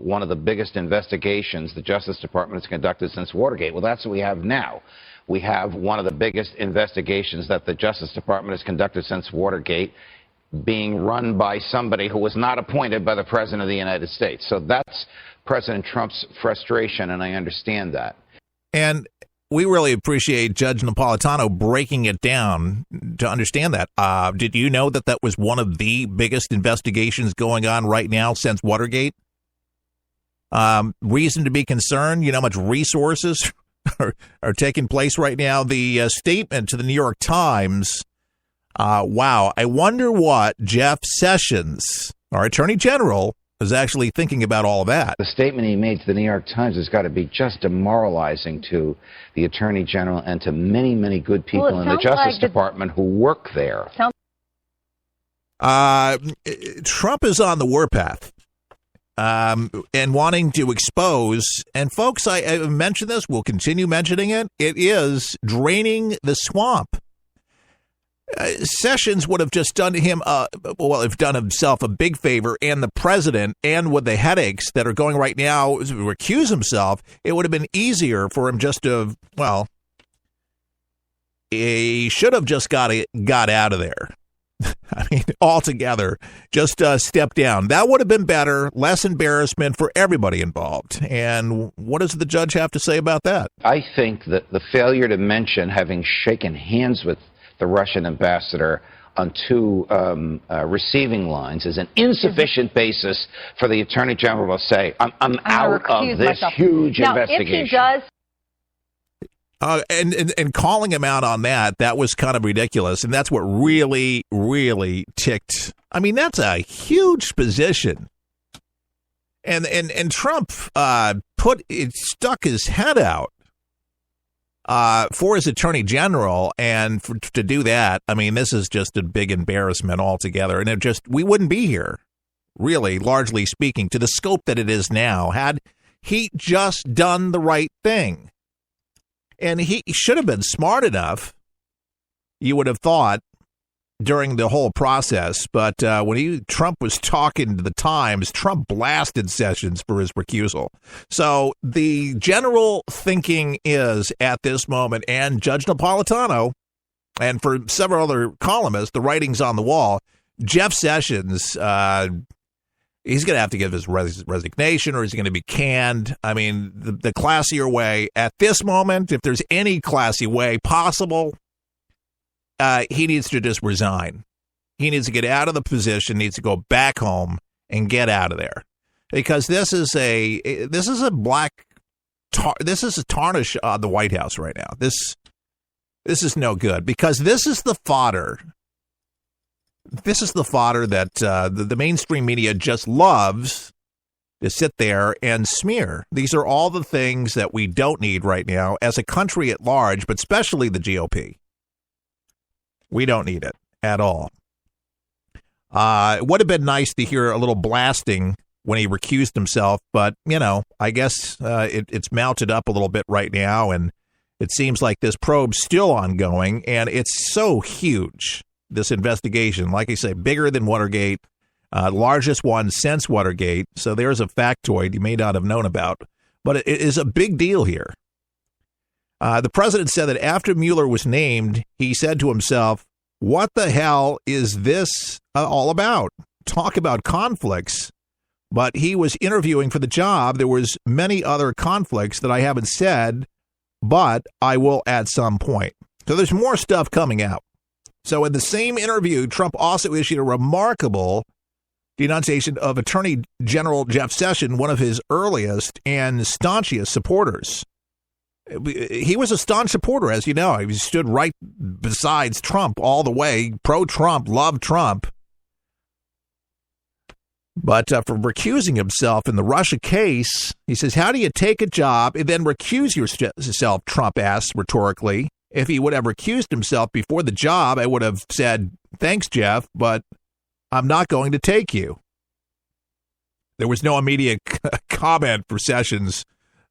one of the biggest investigations the Justice Department has conducted since Watergate. Well, that's what we have now. We have one of the biggest investigations that the Justice Department has conducted since Watergate, being run by somebody who was not appointed by the President of the United States. So that's President Trump's frustration, and I understand that. And we really appreciate Judge Napolitano breaking it down to understand that. Did you know that that was one of the biggest investigations going on right now since Watergate? Reason to be concerned? You know how much resources are taking place right now? The statement to the New York Times, wow, I wonder what Jeff Sessions, our Attorney General, is actually thinking about all of that. The statement he made to the New York Times has got to be just demoralizing to the Attorney General and to many, many good people in the Justice Department who work there. Trump is on the warpath and wanting to expose, and folks, I mentioned this, we'll continue mentioning it, it is draining the swamp. Sessions would have just done him, have done himself a big favor, and the president, and with the headaches that are going right now to recuse himself, it would have been easier for him just to, he should have just got out of there. I mean, altogether, just step down. That would have been better, less embarrassment for everybody involved. And what does the judge have to say about that? I think that the failure to mention having shaken hands with the Russian ambassador on two receiving lines is an insufficient basis for the Attorney General to say, I'm out of this huge investigation. If he does. And calling him out on that was kind of ridiculous. And that's what really, really ticked. I mean, that's a huge position. And Trump stuck his head out for his Attorney General, and to do that, I mean, this is just a big embarrassment altogether. And we wouldn't be here, really, largely speaking, to the scope that it is now, had he just done the right thing. And he should have been smart enough, you would have thought, during the whole process. But when Trump was talking to the Times, Trump blasted Sessions for his recusal. So the general thinking is, at this moment, and Judge Napolitano, and for several other columnists, the writing's on the wall, Jeff Sessions, he's going to have to give his resignation, or he's going to be canned. I mean, the classier way at this moment, if there's any classy way possible, he needs to just resign. He needs to get out of the position, needs to go back home and get out of there, because this is a tarnish on the White House right now. This is no good, because this is the fodder. This is the fodder that the mainstream media just loves to sit there and smear. These are all the things that we don't need right now as a country at large, but especially the GOP. We don't need it at all. It would have been nice to hear a little blasting when he recused himself, but, I guess it's mounted up a little bit right now, and it seems like this probe's still ongoing, and it's so huge. This investigation, like I say, bigger than Watergate, largest one since Watergate. So there's a factoid you may not have known about, but it is a big deal here. The president said that after Mueller was named, he said to himself, what the hell is this all about? Talk about conflicts. But he was interviewing for the job. There was many other conflicts that I haven't said, but I will at some point. So there's more stuff coming out. So in the same interview, Trump also issued a remarkable denunciation of Attorney General Jeff Sessions, one of his earliest and staunchest supporters. He was a staunch supporter, as you know. He stood right besides Trump all the way, pro-Trump, loved Trump. But for recusing himself in the Russia case, he says, how do you take a job and then recuse yourself, Trump asked rhetorically. If he would have recused himself before the job, I would have said, thanks, Jeff, but I'm not going to take you. There was no immediate comment for Sessions,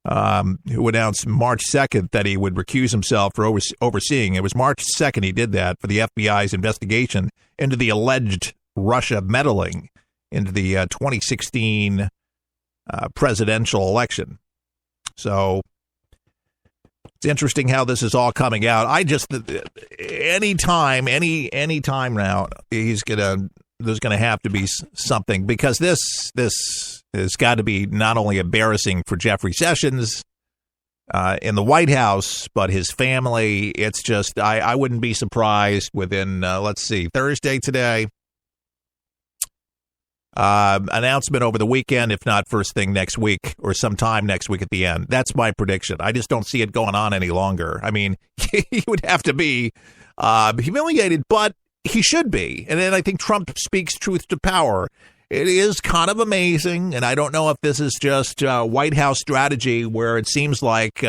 who announced March 2nd that he would recuse himself for overseeing. It was March 2nd he did that for the FBI's investigation into the alleged Russia meddling into the 2016 presidential election. So it's interesting how this is all coming out. I just any time now there's gonna have to be something, because this has got to be not only embarrassing for Jeffrey Sessions in the White House, but his family. It's just I wouldn't be surprised within Thursday today. Announcement over the weekend, if not first thing next week or sometime next week at the end. That's my prediction. I just don't see it going on any longer. I mean, he would have to be humiliated, but he should be. And then I think Trump speaks truth to power. It is kind of amazing, and I don't know if this is just White House strategy where it seems like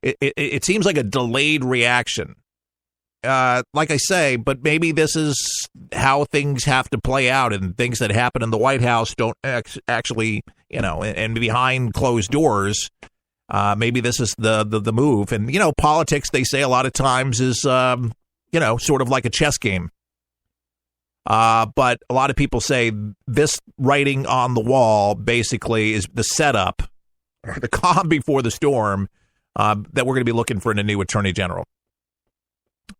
it seems like a delayed reaction. Like I say, but maybe this is how things have to play out, and things that happen in the White House don't actually, and behind closed doors. Maybe this is the move. And, politics, they say a lot of times is, sort of like a chess game. But a lot of people say this writing on the wall basically is the setup, or the calm before the storm, that we're going to be looking for in a new attorney general.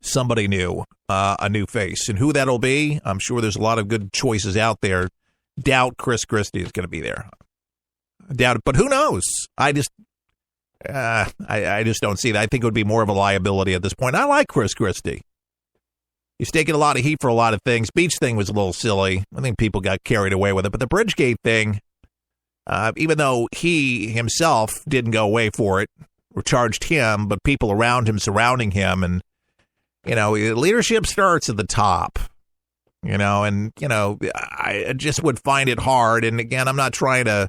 Somebody new, a new face. And who that'll be, I'm sure there's a lot of good choices out there. Doubt Chris Christie is going to be there. Doubt it, but who knows? I just don't see that. I think it would be more of a liability at this point. I like Chris Christie. He's taking a lot of heat for a lot of things. Beach thing was a little silly. I think people got carried away with it. But the Bridgegate thing, even though he himself didn't go away for it or charged him, but people around him surrounding him, and leadership starts at the top, I just would find it hard. And again, I'm not trying to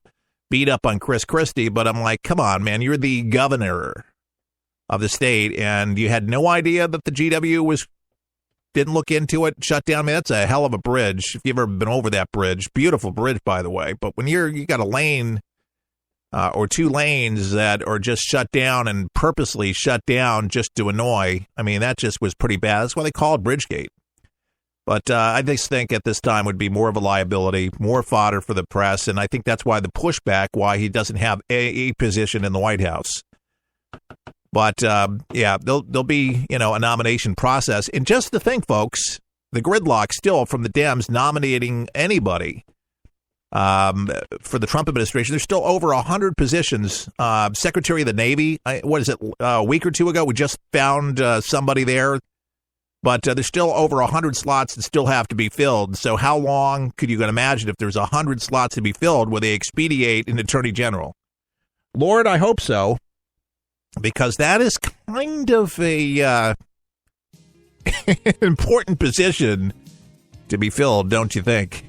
beat up on Chris Christie, but I'm like, come on, man, you're the governor of the state, and you had no idea that the GW didn't look into it, shut down. I mean, that's a hell of a bridge. If you've ever been over that bridge, beautiful bridge, by the way. But when you got a lane or two lanes that are just shut down and purposely shut down just to annoy, I mean, that just was pretty bad. That's why they call it Bridgegate. But I just think at this time would be more of a liability, more fodder for the press, and I think that's why the pushback, why he doesn't have a position in the White House. But, there'll be, a nomination process. And just to think, folks, the gridlock still from the Dems nominating anybody for the Trump administration. There's still over 100 positions. Secretary of the Navy, a week or two ago, we just found somebody there. But there's still over 100 slots that still have to be filled. So how long could you imagine if there's 100 slots to be filled where they expedite an attorney general? Lord, I hope so. Because that is kind of a important position to be filled, don't you think?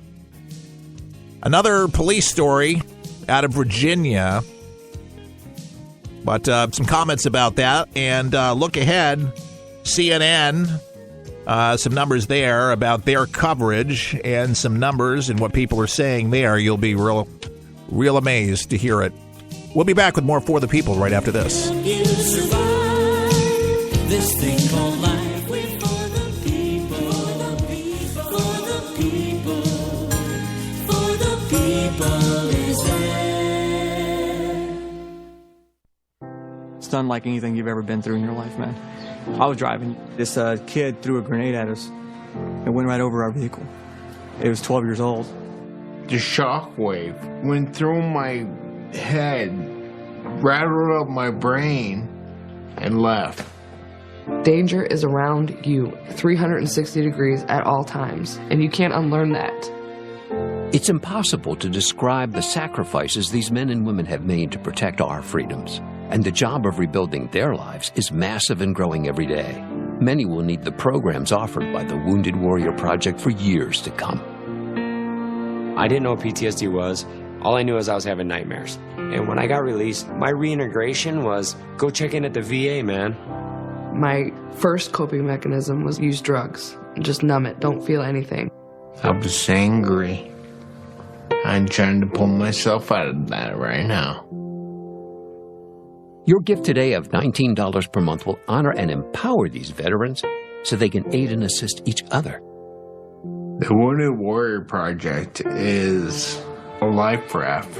Another police story out of Virginia. But some comments about that. And look ahead, CNN, some numbers there about their coverage and some numbers and what people are saying there. You'll be real amazed to hear it. We'll be back with more For the People right after this. You survive this thing called life. We're for the people, for the people, for the people is there. It's unlike anything you've ever been through in your life, man. I was driving. This kid threw a grenade at us and went right over our vehicle. It was 12 years old. The shockwave went through my head, rattled up my brain, and left. Danger is around you 360 degrees at all times, and you can't unlearn that. It's impossible to describe the sacrifices these men and women have made to protect our freedoms. And the job of rebuilding their lives is massive and growing every day. Many will need the programs offered by the Wounded Warrior Project for years to come. I didn't know what PTSD was. All I knew is I was having nightmares. And when I got released, my reintegration was go check in at the VA, man. My first coping mechanism was use drugs. Just numb it. Don't feel anything. I was angry. I'm trying to pull myself out of that right now. Your gift today of $19 per month will honor and empower these veterans so they can aid and assist each other. The Wounded Warrior Project is a life raft.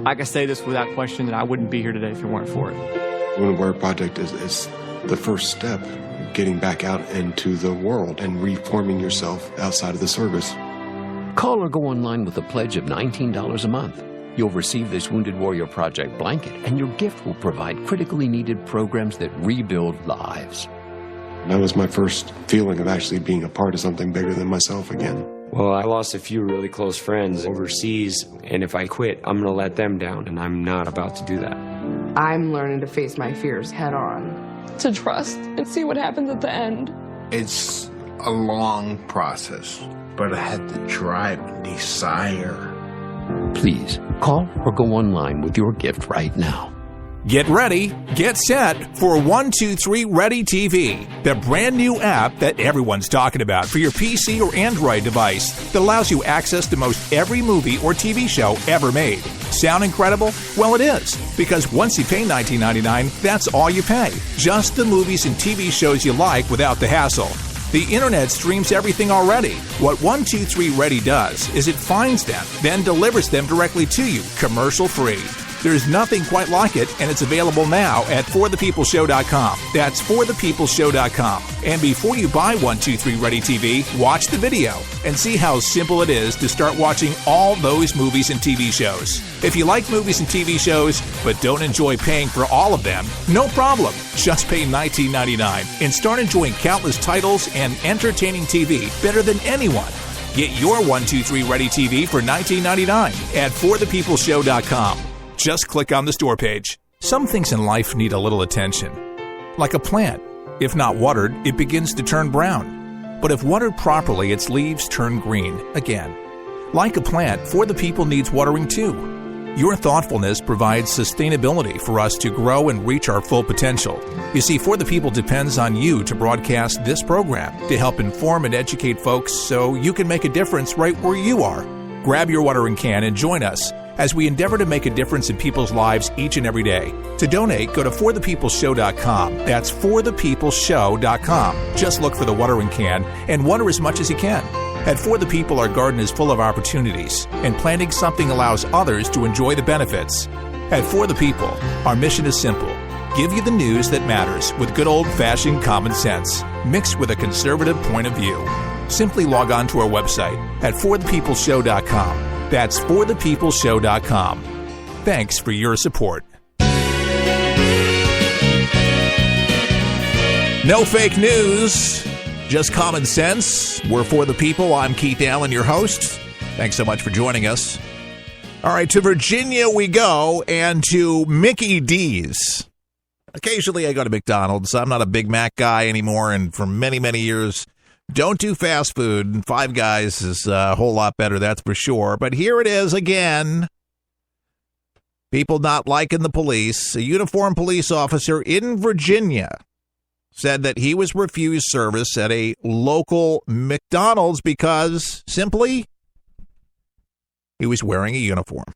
I can say this without question that I wouldn't be here today if it weren't for it. Women Wear Project is the first step, getting back out into the world and reforming yourself outside of the service. Call or go online with a pledge of $19 a month. You'll receive this Wounded Warrior Project blanket, and your gift will provide critically needed programs that rebuild lives. And that was my first feeling of actually being a part of something bigger than myself again. Well, I lost a few really close friends overseas, and if I quit, I'm going to let them down, and I'm not about to do that. I'm learning to face my fears head on, to trust and see what happens at the end. It's a long process, but I had the drive and desire. Please, call or go online with your gift right now. Get ready, get set for 123 Ready TV, the brand new app that everyone's talking about for your PC or Android device that allows you access to most every movie or TV show ever made. Sound incredible? Well, it is, because once you pay $19.99, that's all you pay. Just the movies and TV shows you like without the hassle. The internet streams everything already. What 123 Ready does is it finds them, then delivers them directly to you, commercial-free. There's nothing quite like it, and it's available now at forthe-people-show.com. That's forthe-people-show.com. And before you buy 123 Ready TV, watch the video and see how simple it is to start watching all those movies and TV shows. If you like movies and TV shows, but don't enjoy paying for all of them, no problem. Just pay $19.99 and start enjoying countless titles and entertaining TV better than anyone. Get your 123 Ready TV for $19.99 at forthe-people-show.com. Just click on the store page. Some things in life need a little attention. Like a plant. If not watered, it begins to turn brown. But if watered properly, its leaves turn green again. Like a plant, For the People needs watering too. Your thoughtfulness provides sustainability for us to grow and reach our full potential. You see, For the People depends on you to broadcast this program to help inform and educate folks so you can make a difference right where you are. Grab your watering can and join us as we endeavor to make a difference in people's lives each and every day. To donate, go to forthe-people-show.com. That's forthe-people-show.com. Just look for the watering can and water as much as you can. At For the People, our garden is full of opportunities, and planting something allows others to enjoy the benefits. At For the People, our mission is simple. Give you the news that matters with good old-fashioned common sense, mixed with a conservative point of view. Simply log on to our website at forthe-people-show.com. That's forthe-people-show.com. Thanks for your support. No fake news, just common sense. We're For the People. I'm Keith Allen, your host. Thanks so much for joining us. All right, to Virginia we go, and to Mickey D's. Occasionally I go to McDonald's. I'm not a Big Mac guy anymore, and for many, many years, don't do fast food. Five Guys is a whole lot better, that's for sure. But here it is again. People not liking the police. A uniformed police officer in Virginia said that he was refused service at a local McDonald's because, simply, he was wearing a uniform.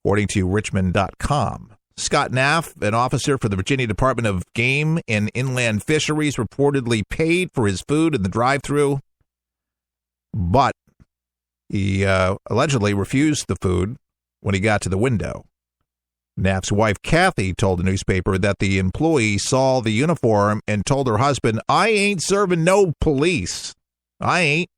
According to Richmond.com. Scott Naff, an officer for the Virginia Department of Game and Inland Fisheries, reportedly paid for his food in the drive-thru, but he allegedly refused the food when he got to the window. Naff's wife, Kathy, told the newspaper that the employee saw the uniform and told her husband, "I ain't serving no police. I ain't."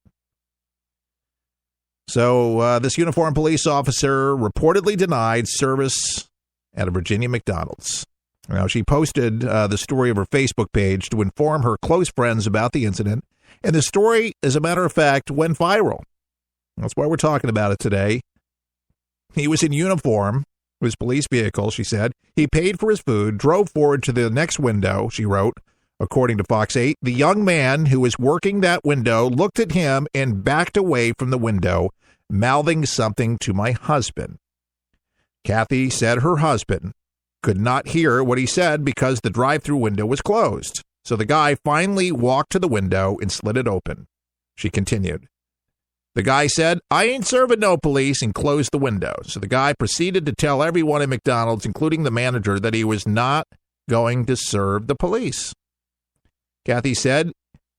So this uniformed police officer reportedly denied service at a Virginia McDonald's. Now, she posted the story of her Facebook page to inform her close friends about the incident, and the story, as a matter of fact, went viral. That's why we're talking about it today. He was in uniform, his police vehicle, she said. He paid for his food, drove forward to the next window, she wrote. According to Fox 8, the young man who was working that window looked at him and backed away from the window, mouthing something to my husband. Kathy said her husband could not hear what he said because the drive-thru window was closed. So the guy finally walked to the window and slid it open. She continued. The guy said, "I ain't serving no police," and closed the window. So the guy proceeded to tell everyone at McDonald's, including the manager, that he was not going to serve the police. Kathy said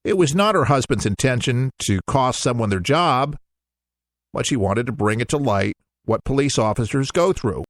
it was not her husband's intention to cost someone their job, but she wanted to bring it to light what police officers go through.